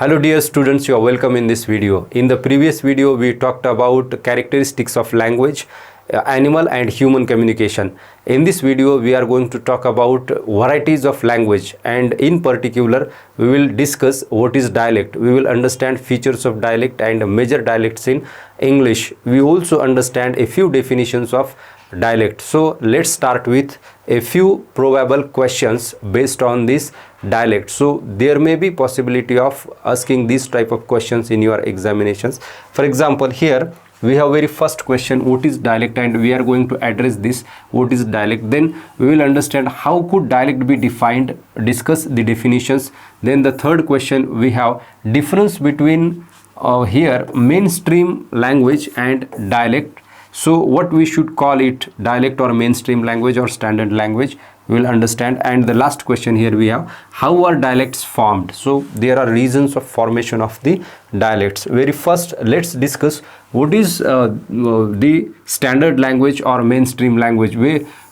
Hello dear students, you are welcome in this video. In the previous video, we talked about characteristics of language, animal and human communication. In this video, we are going to talk about varieties of language, and in particular, we will discuss what is dialect. We will understand features of dialect and major dialects in English. We also understand a few definitions of dialect. So let's start with a few probable questions based on this dialect. So there may be possibility of asking this type of questions in your examinations. For example, here we have very first question, what is dialect, and we are going to address this, what is dialect. Then we will understand how could dialect be defined, discuss the definitions. Then the third question, we have difference between here mainstream language and dialect. So what we should call it, dialect or mainstream language or standard language, we will understand. And the last question here we have, how are dialects formed? So there are reasons of formation of the dialects. Very first, let's discuss what is the standard language or mainstream language.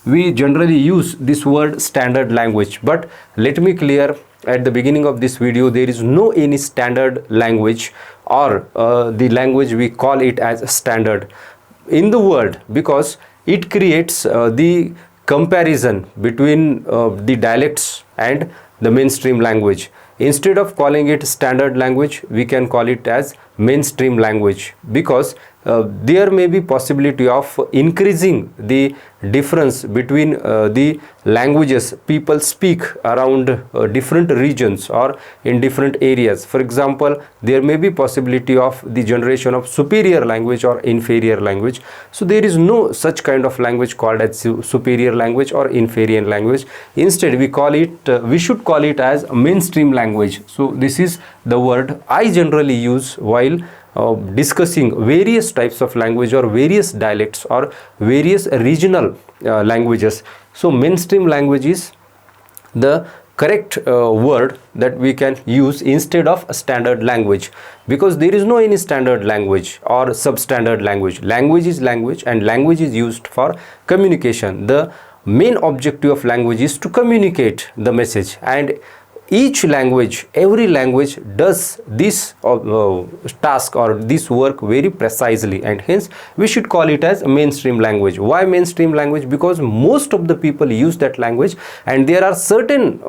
We generally use this word standard language, but let me clear at the beginning of this video, there is no any standard language or the language we call it as standard in the world, because it creates the comparison between the dialects and the mainstream language. Instead of calling it standard language, we can call it as mainstream language, because there may be possibility of increasing the difference between the languages people speak around different regions or in different areas. For example, there may be possibility of the generation of superior language or inferior language. So there is no such kind of language called as superior language or inferior language. Instead, we should call it as mainstream language. So this is the word I generally use while discussing various types of language or various dialects or various regional languages. So mainstream language is the correct word that we can use instead of a standard language, because there is no any standard language or substandard language. Language is language, and language is used for communication. The main objective of language is to communicate the message, and each language, every language does this task or this work very precisely, and hence we should call it as mainstream language. Why mainstream language? Because most of the people use that language, and there are certain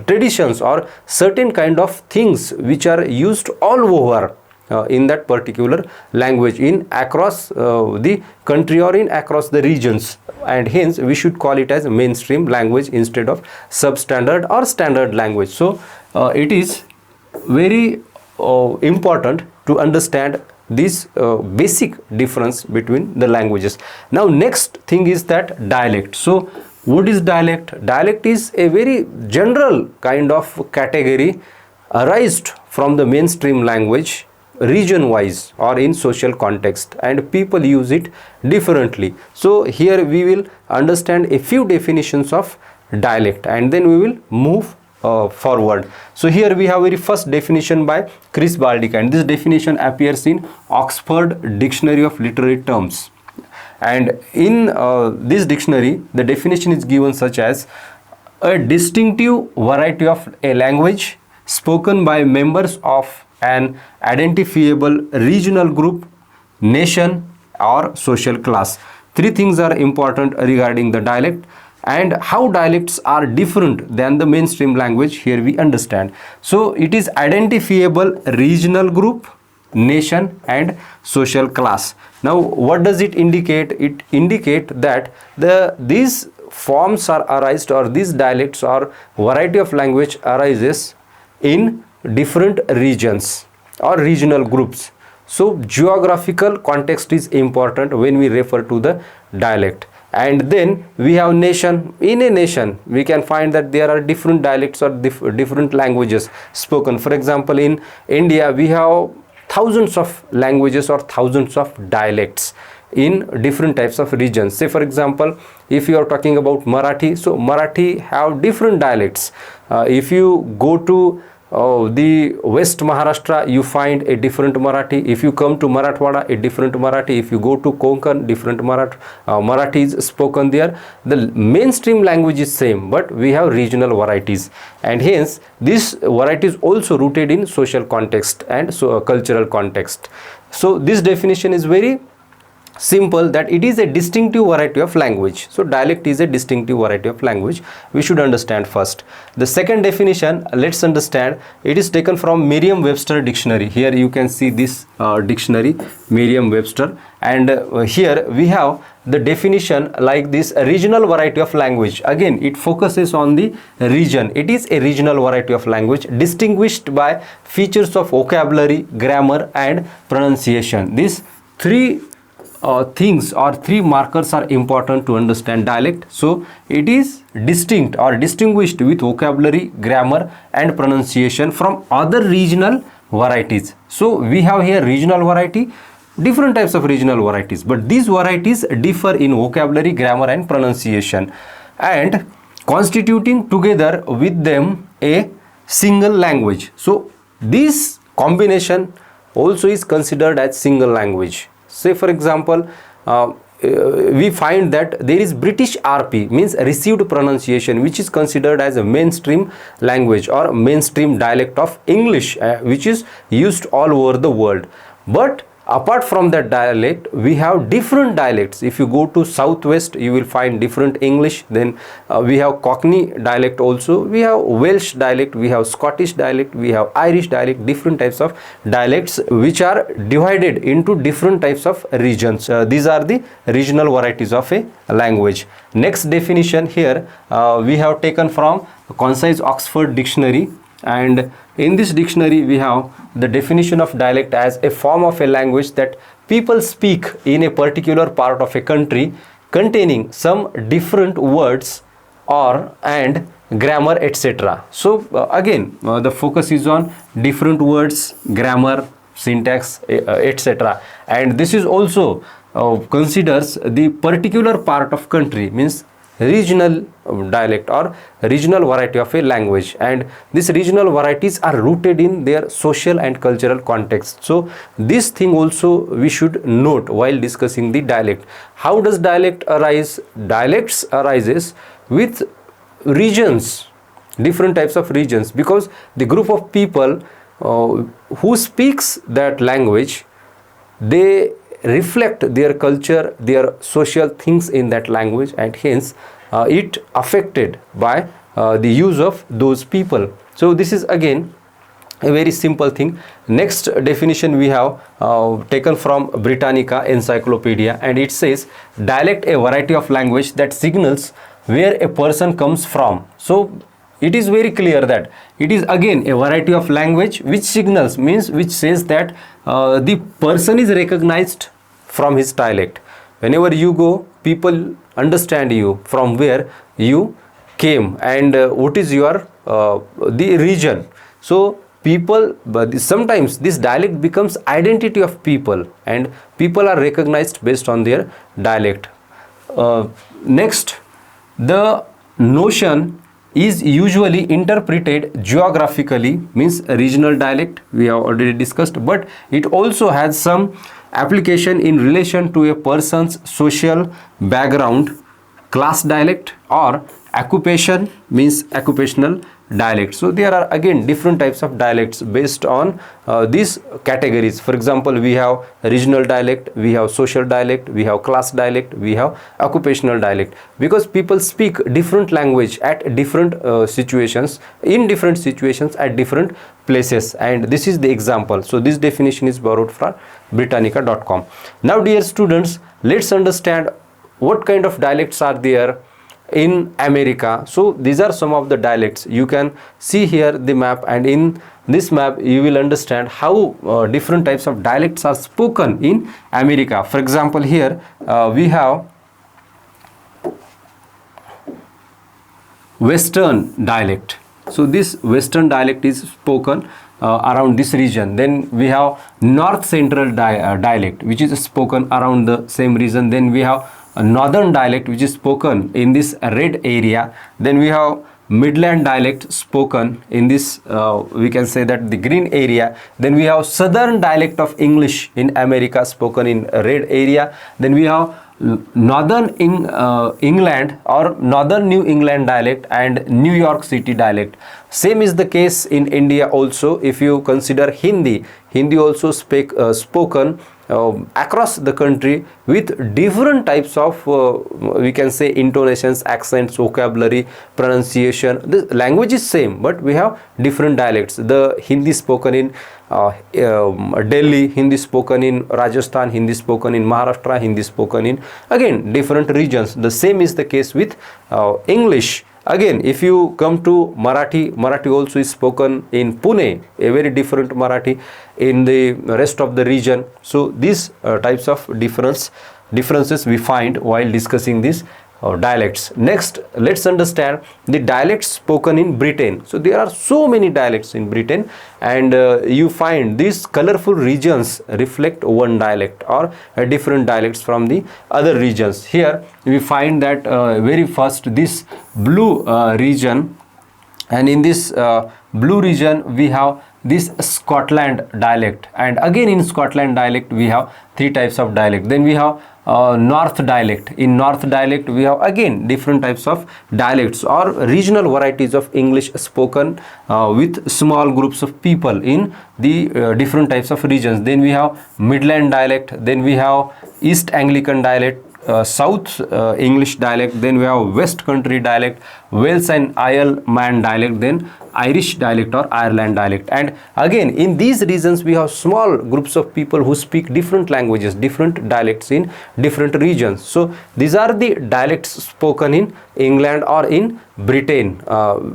traditions or certain kind of things which are used all over in that particular language in across the country or in across the regions, and hence we should call it as mainstream language instead of substandard or standard language. So it is very important to understand this basic difference between the languages. Now next thing is that dialect. So what is dialect? Dialect is a very general kind of category arised from the mainstream language region wise or in social context, and people use it differently. So here we will understand a few definitions of dialect, and then we will move forward. So here we have very first definition by Chris Baldica, and this definition appears in Oxford Dictionary of Literary Terms. And in this dictionary, the definition is given such as a distinctive variety of a language spoken by members of an identifiable regional group, nation or social class. Three things are important regarding the dialect, and how dialects are different than the mainstream language here we understand. So it is identifiable regional group, nation and social class. Now what does it indicate? It indicates that these forms are arised, or these dialects or variety of language arises in different regions or regional groups. So geographical context is important when we refer to the dialect. And then we have nation. In a nation we can find that there are different dialects or different languages spoken. For example, in India we have thousands of languages or thousands of dialects in different types of regions. Say for example, if you are talking about Marathi, so Marathi have different dialects. If you go to the West Maharashtra, you find a different Marathi. If you come to Marathwada, a different Marathi. If you go to Konkan, different Marathi is spoken there. The mainstream language is same, but we have regional varieties, and hence this variety is also rooted in social context and so cultural context. So this definition is very simple, that it is a distinctive variety of language. So dialect is a distinctive variety of language. We should understand first. The second definition, let's understand, it is taken from Merriam-Webster dictionary. Here you can see this dictionary, Merriam-Webster, and here we have the definition like this: a regional variety of language. Again, it focuses on the region. It is a regional variety of language distinguished by features of vocabulary, grammar and pronunciation. These three things or three markers are important to understand dialect. So it is distinct or distinguished with vocabulary, grammar and pronunciation from other regional varieties. So we have here regional variety, different types of regional varieties, but these varieties differ in vocabulary, grammar and pronunciation, and constituting together with them a single language. So this combination also is considered as single language. Say for example, we find that there is British RP, means received pronunciation, which is considered as a mainstream language or mainstream dialect of English, which is used all over the world. But apart from that dialect, we have different dialects. If you go to southwest, you will find different English. Then we have Cockney dialect also, we have Welsh dialect, we have Scottish dialect, we have Irish dialect, different types of dialects which are divided into different types of regions. These are the regional varieties of a language. Next definition here we have taken from Concise Oxford Dictionary, and in this dictionary we have the definition of dialect as a form of a language that people speak in a particular part of a country, containing some different words or and grammar, etc. So again the focus is on different words, grammar, syntax, etc. And this is also considers the particular part of country, means regional dialect or regional variety of a language, and these regional varieties are rooted in their social and cultural context. So this thing also we should note while discussing the dialect. How does dialect arise? Dialects arises with regions, different types of regions, because the group of people who speaks that language, they reflect their culture, their social things in that language, and hence it affected by the use of those people. So this is again a very simple thing. Next definition we have taken from Britannica Encyclopedia, and it says dialect a variety of language that signals where a person comes from. So it is very clear that it is again a variety of language which signals, means which says that the person is recognized from his dialect. Whenever you go, people understand you from where you came and what is your the region. So people, but sometimes this dialect becomes identity of people, and people are recognized based on their dialect. Next, the notion is usually interpreted geographically, means regional dialect we have already discussed, but it also has some application in relation to a person's social background, class dialect, or occupation, means occupational dialect. So there are again different types of dialects based on these categories. For example, we have regional dialect, we have social dialect, we have class dialect, we have occupational dialect, because people speak different language at different situations, in different situations at different places, and this is the example. So this definition is borrowed from Britannica.com. Now dear students, let's understand what kind of dialects are there in America. So these are some of the dialects. You can see here the map, and in this map you will understand how different types of dialects are spoken in America. For example, here we have Western dialect. So this Western dialect is spoken around this region. Then we have North Central dialect, which is spoken around the same region. Then we have a Northern dialect, which is spoken in this red area. Then we have Midland dialect spoken in this, we can say that the green area. Then we have Southern dialect of English in America spoken in red area. Then we have Northern England or Northern New England dialect and New York City dialect. Same is the case in India also. If you consider Hindi also spoken across the country with different types of we can say intonations, accents, vocabulary, pronunciation. The language is same, but we have different dialects. The Hindi spoken in Delhi, Hindi spoken in Rajasthan, Hindi spoken in Maharashtra, Hindi spoken in again different regions. The same is the case with English. Again, if you come to Marathi also is spoken in Pune, a very different Marathi in the rest of the region. So these types of differences we find while discussing these dialects. Next, let's understand the dialects spoken in Britain. So there are so many dialects in Britain, and you find these colorful regions reflect one dialect or different dialects from the other regions. Here we find that very first this blue region, and in this blue region we have this Scotland dialect, and again in Scotland dialect we have three types of dialect. Then we have North dialect. In North dialect we have again different types of dialects or regional varieties of English spoken with small groups of people in the different types of regions. Then we have Midland dialect. Then we have East Anglican dialect, South English dialect. Then we have West Country dialect, Wales and Isle Man dialect, then Irish dialect or Ireland dialect. And again in these regions we have small groups of people who speak different languages, different dialects in different regions. So these are the dialects spoken in England or in Britain.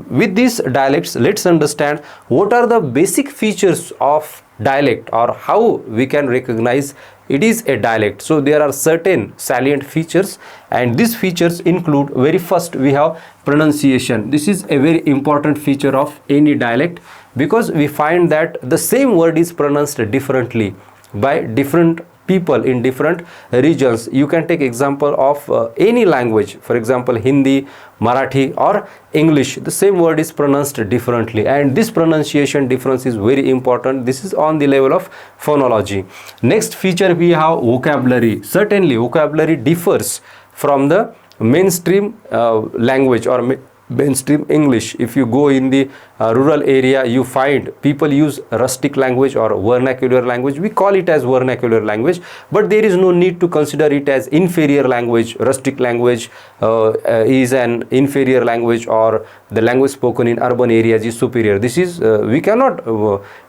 With these dialects, let's understand what are the basic features of dialect or how we can recognize it is a dialect. So there are certain salient features, and these features include, very first we have pronunciation. This is a very important feature of any dialect, because we find that the same word is pronounced differently by different people in different regions. You can take example of any language, for example Hindi, Marathi or English. The same word is pronounced differently, and this pronunciation difference is very important. This is on the level of phonology. Next feature we have vocabulary. Certainly vocabulary differs from the mainstream language or mainstream English. If you go in the rural area, you find people use rustic language or vernacular language. We call it as vernacular language, but there is no need to consider it as inferior language. Rustic language is an inferior language, or the language spoken in urban areas is superior. This is we cannot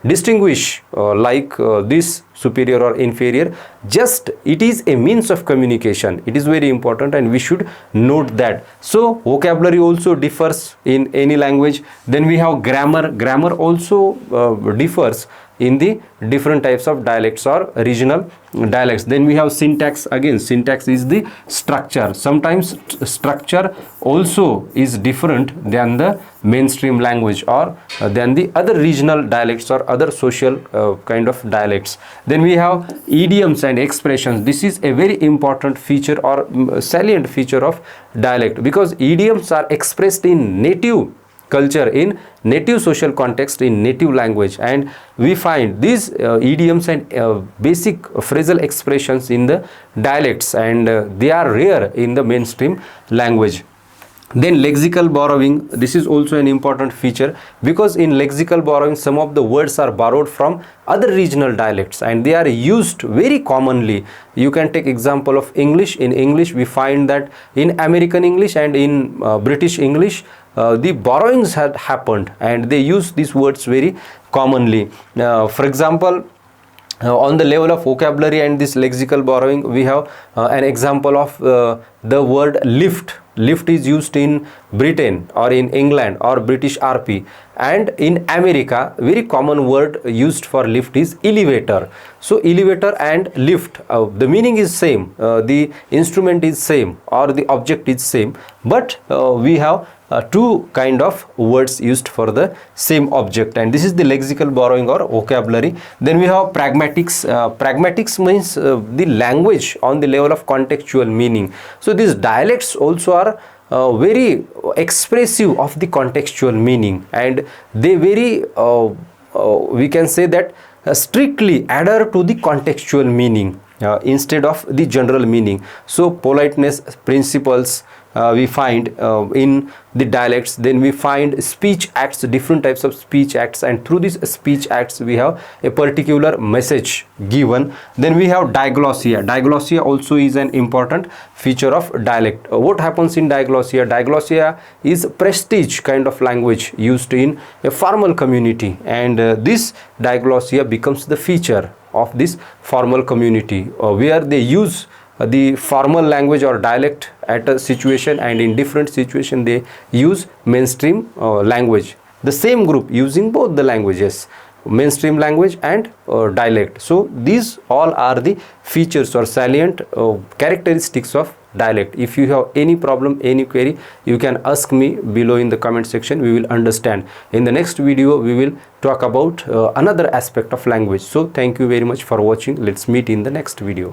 distinguish like this superior or inferior. Just it is a means of communication. It is very important, and we should note that. So vocabulary also differs in any language. Then we have grammar. Grammar also differs in the different types of dialects or regional dialects. Then we have syntax. Again, syntax is the structure. Sometimes structure also is different than the mainstream language or than the other regional dialects or other social kind of dialects. Then we have idioms and expressions. This is a very important feature or salient feature of dialect, because idioms are expressed in native culture, in native social context, in native language, and we find these idioms and basic phrasal expressions in the dialects, and they are rare in the mainstream language. Then lexical borrowing. This is also an important feature, because in lexical borrowing some of the words are borrowed from other regional dialects and they are used very commonly. You can take example of English. In English we find that in American English and in British English the borrowings had happened and they use these words very commonly. For example, on the level of vocabulary and this lexical borrowing, we have an example of the word lift. Lift is used in Britain or in England or British RP, and in America very common word used for lift is elevator. So elevator and lift, the meaning is same, the instrument is same or the object is same, but we have two kind of words used for the same object, and this is the lexical borrowing or vocabulary. Then we have pragmatics. Pragmatics means the language on the level of contextual meaning. So these dialects also are very expressive of the contextual meaning, and they very we can say that strictly adhere to the contextual meaning instead of the general meaning. So politeness principles we find in the dialects. Then we find speech acts, different types of speech acts, and through these speech acts we have a particular message given. Then we have diglossia. Diglossia also is an important feature of dialect. What happens in diglossia? Diglossia is prestige kind of language used in a formal community, and this diglossia becomes the feature of this formal community where they use the formal language or dialect at a situation, and in different situation they use mainstream language. The same group using both the languages, mainstream language and dialect. So these all are the features or salient characteristics of dialect. If you have any problem, any query, you can ask me below in the comment section. We will understand. In the next video we will talk about another aspect of language. So thank you very much for watching. Let's meet in the next video.